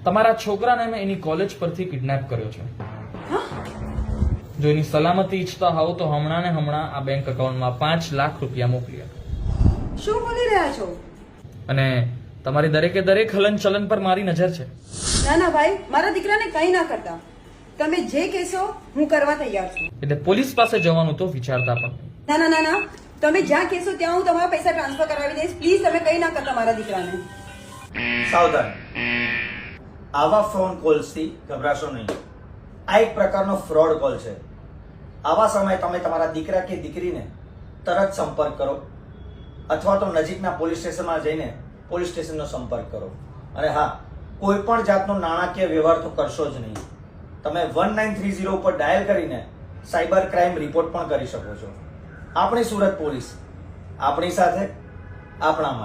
તમારા છોકરાને મેં એની કોલેજ પરથી કિડનેપ કર્યો છે. જો એની સલામતી ઈચ્છતા હોવ તો હમણાં ને હમણાં આ બેંક એકાઉન્ટમાં 5 લાખ રૂપિયા મોકલી આપો. શું બોલી રહ્યા છો? અને તમારી દરેકે દરેક હલનચલન પર મારી નજર છે. ના ના ભાઈ, મારા દીકરાને કંઈ ના કરતા. તમે જે કહેશો હું કરવા તૈયાર છું. એટલે પોલીસ પાસે જવાનું તો વિચારતા પણ નહીં. ના ના ના ના, તમે જ્યાં કહેશો ત્યાં હું તમારા પૈસા ટ્રાન્સફર કરાવી દઈશ. પ્લીઝ તમે કંઈ ના કરતા મારા દીકરાને. સાવધાન, આવા ફોન કોલ્સથી ગભરાશો નહીં. આ એક પ્રકારનો ફ્રોડ કોલ છે. આવા સમયે તમે તમારા દીકરા કે દીકરીને તરત સંપર્ક કરો અથવા તો નજીકના પોલીસ સ્ટેશનમાં જઈને પોલીસ સ્ટેશનનો સંપર્ક કરો. અને હા, કોઈ પણ જાતનો નાણાકીય વ્યવહાર તો કરશો જ નહીં. તમે 1930 ઉપર ડાયલ કરીને સાયબર ક્રાઇમ રિપોર્ટ પણ કરી શકો છો. આપણી સુરત પોલીસ, આપણી સાથે, આપણા માટે.